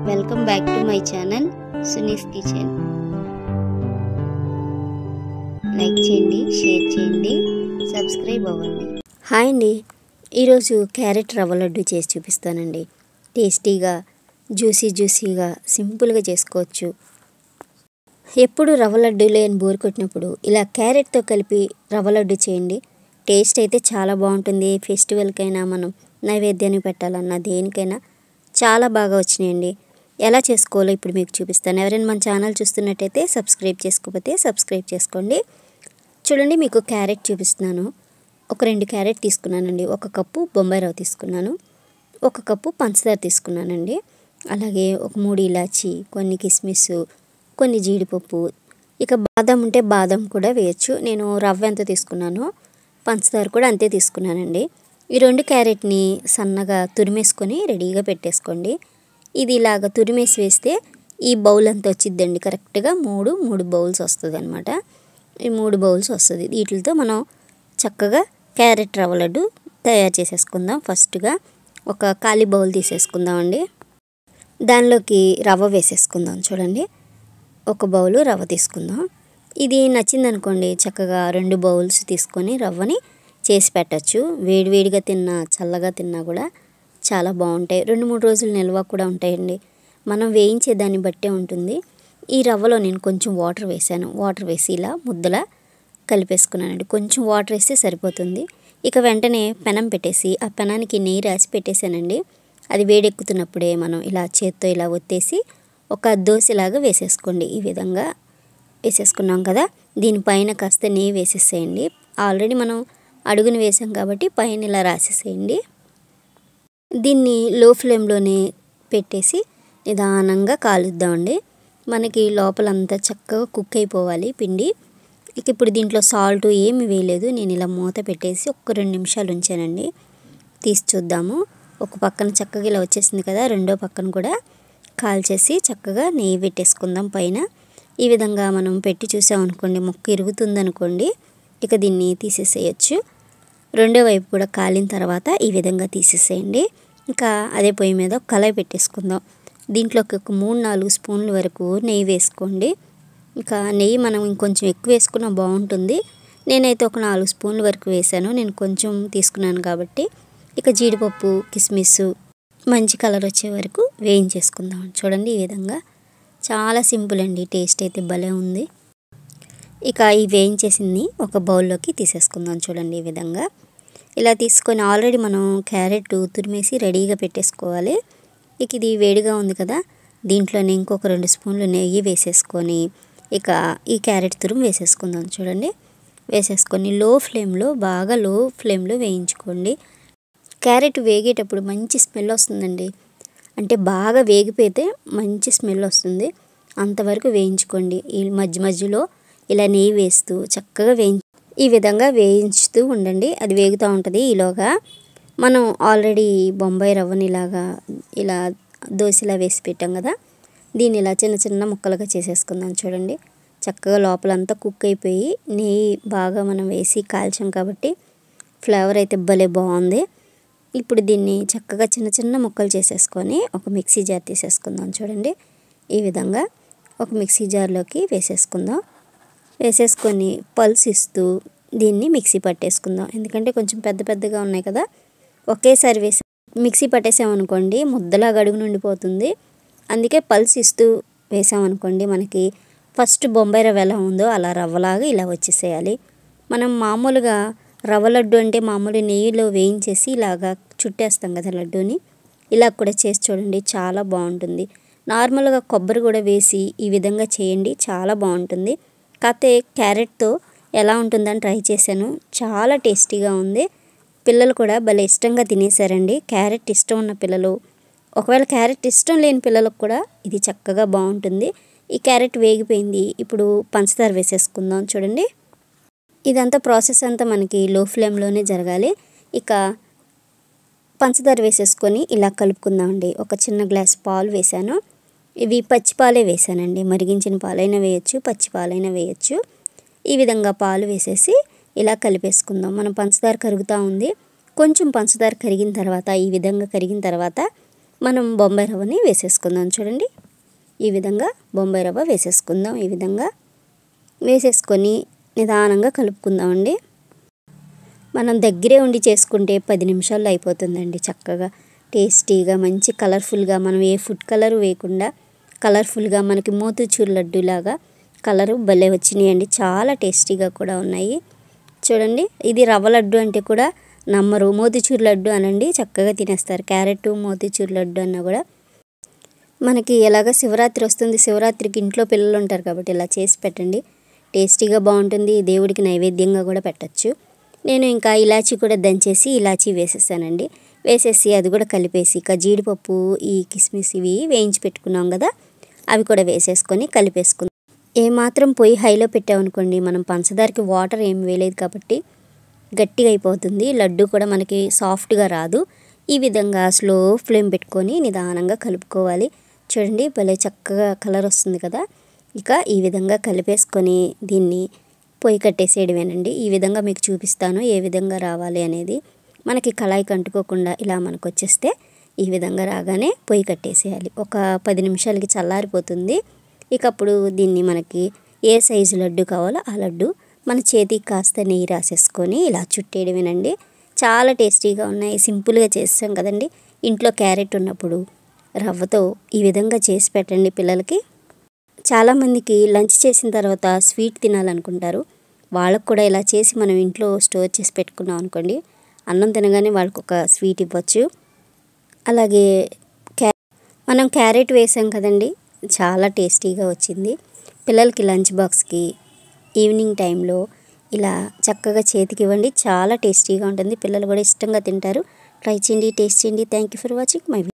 Welcome back to my channel Suni's kitchen. Like చేయండి, share చేయండి, subscribe అవ్వండి. హాయ్ అండి, ఈరోజు క్యారెట్ రవ్వ లడ్డు చేసి చూపిస్తానండి. టేస్టీగా, జ్యూసీగా సింపుల్గా చేసుకోవచ్చు. ఎప్పుడు రవ్వ లడ్డు లేని బోర్ కొట్టినప్పుడు ఇలా క్యారెట్తో కలిపి రవ్వ లడ్డు చేయండి. టేస్ట్ అయితే చాలా బాగుంటుంది. ఫెస్టివల్కైనా మనం నైవేద్యాన్ని పెట్టాలన్నా దేనికైనా చాలా బాగా వచ్చినాయండి. ఎలా చేసుకోవాలో ఇప్పుడు మీకు చూపిస్తాను. ఎవరైనా మన ఛానల్ చూస్తున్నట్టయితే సబ్స్క్రైబ్ చేసుకోకపోతే సబ్స్క్రైబ్ చేసుకోండి. చూడండి, మీకు క్యారెట్ చూపిస్తున్నాను. ఒక 2 క్యారెట్ తీసుకున్నానండి. 1 కప్పు బొంబాయి రవ్వ తీసుకున్నాను. 1 కప్పు పంచదార తీసుకున్నానండి. అలాగే ఒక 3 ఇలాచి, కొన్ని కిస్మిస్, కొన్ని జీడిపప్పు, ఇక బాదం ఉంటే బాదం కూడా వేయచ్చు. నేను రవ్వ ఎంత తీసుకున్నానో పంచదార కూడా అంతే తీసుకున్నానండి. ఈ 2 క్యారెట్ని సన్నగా తురిమేసుకొని రెడీగా పెట్టేసుకోండి. ఇది ఇలాగ తురిమేసి వేస్తే ఈ బౌల్ అంతా వచ్చిద్దండి. కరెక్ట్గా 3 బౌల్స్ వస్తుంది అనమాట. ఈ 3 బౌల్స్ వస్తుంది. వీటితో మనం చక్కగా క్యారెట్ రవ్వ లడ్డు తయారు చేసేసుకుందాం. ఫస్ట్గా ఒక ఖాళీ బౌల్ తీసేసుకుందామండి. దానిలోకి రవ్వ వేసేసుకుందాం. చూడండి, 1 బౌలు రవ్వ తీసుకుందాం. ఇది నచ్చిందనుకోండి చక్కగా 2 బౌల్స్ తీసుకొని రవ్వని చేసి పెట్టచ్చు. వేడివేడిగా తిన్నా, చల్లగా తిన్నా కూడా చాలా బాగుంటాయి. 2-3 రోజులు నిల్వ కూడా ఉంటాయండి. మనం వేయించే దాన్ని బట్టే ఉంటుంది. ఈ రవ్వలో నేను కొంచెం వాటర్ వేసాను. వాటర్ వేసి ఇలా ముద్దలా కలిపేసుకున్నానండి. కొంచెం వాటర్ వేస్తే సరిపోతుంది. ఇక వెంటనే పెనం పెట్టేసి ఆ పెనానికి నెయ్యి రాసి పెట్టేశానండి. అది వేడెక్కుతున్నప్పుడే మనం ఇలా చేత్తో ఇలా ఒత్తేసి ఒక దోశలాగా వేసేసుకోండి. ఈ విధంగా వేసేసుకున్నాం కదా, దీనిపైన కాస్త నెయ్యి వేసేసేయండి. ఆల్రెడీ మనం అడుగుని వేసాం కాబట్టి పైన ఇలా రాసేసేయండి. దీన్ని లో ఫ్లేమ్లోనే పెట్టేసి నిదానంగా కాలుద్దామండి. మనకి లోపలంతా చక్కగా కుక్ అయిపోవాలి పిండి. ఇక ఇప్పుడు దీంట్లో సాల్ట్ ఏమి వేయలేదు. నేను ఇలా మూత పెట్టేసి ఒక 2 నిమిషాలు ఉంచానండి. తీసి చూద్దాము. ఒక పక్కన చక్కగా ఇలా వచ్చేసింది కదా, రెండో పక్కన కూడా కాల్చేసి చక్కగా నెయ్యి పెట్టేసుకుందాం పైన. ఈ విధంగా మనం పెట్టి చూసామనుకోండి, ముక్క ఇరుగుతుందనుకోండి, ఇక దీన్ని తీసేసేయచ్చు. రెండో వైపు కూడా కాలిన తర్వాత ఈ విధంగా తీసేసేయండి. ఇంకా అదే పొయ్యి మీద ఒక కళాయి పెట్టేసుకుందాం. దీంట్లోకి ఒక 3-4 స్పూన్ల వరకు నెయ్యి వేసుకోండి. ఇంకా నెయ్యి మనం ఇంకొంచెం ఎక్కువ వేసుకున్నా బాగుంటుంది. నేనైతే ఒక 4 స్పూన్ల వరకు వేసాను. నేను కొంచెం తీసుకున్నాను కాబట్టి. ఇక జీడిపప్పు, కిస్మిస్ మంచి కలర్ వచ్చే వరకు వేయించేసుకుందాం. చూడండి, ఈ విధంగా చాలా సింపుల్ అండి. టేస్ట్ అయితే భలే ఉంది. ఇక ఈ వేయించేసింది ఒక బౌల్లోకి తీసేసుకుందాం. చూడండి, ఈ విధంగా ఇలా తీసుకొని ఆల్రెడీ మనం క్యారెట్ తురిమేసి రెడీగా పెట్టేసుకోవాలి. ఇక ఇది వేడిగా ఉంది కదా, దీంట్లోనే ఇంకొక 2 స్పూన్లు నెయ్యి వేసేసుకొని ఇక ఈ క్యారెట్ తురుము వేసేసుకుందాం. చూడండి, వేసేసుకొని బాగా లో ఫ్లేమ్లో వేయించుకోండి. క్యారెట్ వేగేటప్పుడు మంచి స్మెల్ వస్తుందండి. అంటే బాగా వేగిపోతే మంచి స్మెల్ వస్తుంది. అంతవరకు వేయించుకోండి. ఈ మధ్యలో ఇలా నెయ్యి వేస్తూ చక్కగా ఈ విధంగా వేయించుతూ ఉండండి. అది వేగుతూ ఉంటుంది. ఈలోగా మనం ఆల్రెడీ బొంబాయి రవ్వని ఇలా దోశలా వేసి పెట్టాం కదా, దీన్ని ఇలా చిన్న చిన్న ముక్కలుగా చేసేసుకుందాం. చూడండి, చక్కగా లోపలంతా కుక్ అయిపోయి నెయ్యి బాగా మనం వేసి కాల్చాం కాబట్టి ఫ్లేవర్ అయితే భలే బాగుంది. ఇప్పుడు దీన్ని చక్కగా చిన్న చిన్న ముక్కలు చేసేసుకొని ఒక మిక్సీ జార్ తీసేసుకుందాం. చూడండి, ఈ విధంగా ఒక మిక్సీ జార్లోకి వేసేసుకుందాం. వేసేసుకొని పల్స్ ఇస్తూ దీన్ని మిక్సీ పట్టేసుకుందాం. ఎందుకంటే కొంచెం పెద్దగా ఉన్నాయి కదా, ఒకేసారి వేసి మిక్సీ పట్టేసామనుకోండి ముద్దలా గడుగు నుండిపోతుంది. అందుకే పల్స్ ఇస్తూ వేసామనుకోండి మనకి ఫస్ట్ బొంబాయి రవ్వ ఎలా ఉందో అలా రవ్వలాగా ఇలా వచ్చేసేయాలి. మనం మామూలుగా రవ్వ లడ్డు అంటే మామూలు నెయ్యిలో వేయించేసి ఇలాగా చుట్టేస్తాం కదా లడ్డూని, ఇలా కూడా చేసి చూడండి, చాలా బాగుంటుంది. నార్మల్గా కొబ్బరి కూడా వేసి ఈ విధంగా చేయండి, చాలా బాగుంటుంది. కాకపోతే క్యారెట్తో ఎలా ఉంటుందని ట్రై చేశాను, చాలా టేస్టీగా ఉంది. పిల్లలు కూడా భలే ఇష్టంగా తినేశారండి. క్యారెట్ ఇష్టం ఉన్న పిల్లలు, ఒకవేళ క్యారెట్ ఇష్టం లేని పిల్లలకు కూడా ఇది చక్కగా బాగుంటుంది. ఈ క్యారెట్ వేగిపోయింది. ఇప్పుడు పంచదార వేసేసుకుందాం. చూడండి, ఇదంతా ప్రాసెస్ అంతా మనకి లో ఫ్లేమ్లోనే జరగాలి. ఇక పంచదార వేసేసుకొని ఇలా కలుపుకుందామండి. ఒక చిన్న గ్లాస్ పాలు వేసాను. ఇవి పచ్చి పాలే వేసానండి. మరిగించిన పాలైనా వేయచ్చు, పచ్చి పాలైనా వేయచ్చు. ఈ విధంగా పాలు వేసేసి ఇలా కలిపేసుకుందాం. మనం పంచదార కరుగుతూ ఉంది. కొంచెం పంచదార కరిగిన తర్వాత, ఈ విధంగా కరిగిన తర్వాత మనం బొంబాయి రవ్వని వేసేసుకుందాం. చూడండి, ఈ విధంగా బొంబాయి రవ్వ వేసేసుకుందాం. ఈ విధంగా వేసేసుకొని నిదానంగా కలుపుకుందామండి. మనం దగ్గరే ఉండి చేసుకుంటే 10 నిమిషాల్లో అయిపోతుందండి. చక్కగా టేస్టీగా మంచి కలర్ఫుల్గా, మనం ఏ ఫుడ్ కలర్ వేయకుండా కలర్ఫుల్గా మనకి మోతీచూర్ లడ్డూలాగా కలరు భలే వచ్చినాయండి. చాలా టేస్టీగా కూడా ఉన్నాయి. చూడండి, ఇది రవ్వ లడ్డు అంటే కూడా నమ్మరు, మోతీచూర్ లడ్డు అనండి చక్కగా తినేస్తారు. క్యారెట్ మోతీచూర్ లడ్డు అన్నా కూడా మనకి ఎలాగ శివరాత్రి వస్తుంది, శివరాత్రికి ఇంట్లో పిల్లలు ఉంటారు కాబట్టి ఇలా చేసి పెట్టండి, టేస్టీగా బాగుంటుంది. దేవుడికి నైవేద్యంగా కూడా పెట్టచ్చు. నేను ఇంకా ఇలాచీ కూడా దంచేసి ఇలాచీ వేసేసానండి. వేసేసి అది కూడా కలిపేసి ఇక జీడిపప్పు, ఈ కిస్మిస్ ఇవి వేయించి పెట్టుకున్నాం కదా, అవి కూడా వేసేసుకొని కలిపేసుకుందాం. ఏమాత్రం పొయ్యి హైలో పెట్టామనుకోండి, మనం పంచదారకి వాటర్ ఏమి వేయలేదు కాబట్టి గట్టిగా అయిపోతుంది. లడ్డు కూడా మనకి సాఫ్ట్గా రాదు. ఈ విధంగా స్లో ఫ్లేమ్ పెట్టుకొని నిదానంగా కలుపుకోవాలి. చూడండి, భలే చక్కగా కలర్ వస్తుంది కదా. ఇక ఈ విధంగా కలిపేసుకొని దీన్ని పొయ్యి కట్టేసేయడమేనండి. ఈ విధంగా మీకు చూపిస్తాను ఏ విధంగా రావాలి అనేది. మనకి కళాయికి అంటుకోకుండా ఇలా మనకు వచ్చేస్తే ఈ విధంగా రాగానే పొయ్యి కట్టేసేయాలి. ఒక 10 నిమిషాలకి చల్లారిపోతుంది. ఇక అప్పుడు దీన్ని మనకి ఏ సైజు లడ్డు కావాలో ఆ లడ్డు మన చేతికి కాస్త నెయ్యి రాసేసుకొని ఇలా చుట్టేయడమేనండి. చాలా టేస్టీగా ఉన్నాయి. సింపుల్గా చేస్తాం కదండి. ఇంట్లో క్యారెట్ ఉన్నప్పుడు రవ్వతో ఈ విధంగా చేసి పెట్టండి పిల్లలకి. చాలామందికి లంచ్ చేసిన తర్వాత స్వీట్ తినాలనుకుంటారు. వాళ్ళకు కూడా ఇలా చేసి మనం ఇంట్లో స్టోర్ చేసి పెట్టుకున్నాం అనుకోండి, అన్నం తినగానే వాళ్ళకు ఒక స్వీట్ ఇవ్వచ్చు. అలాగే మనం క్యారెట్ వేసాం కదండి, చాలా టేస్టీగా వచ్చింది. పిల్లలకి లంచ్ బాక్స్కి ఈవినింగ్ టైంలో ఇలా చక్కగా చేతికి ఇవ్వండి, చాలా టేస్టీగా ఉంటుంది. పిల్లలు కూడా ఇష్టంగా తింటారు. ట్రై చేయండి, టేస్ట్ చేయండి. Thank you for watching my video.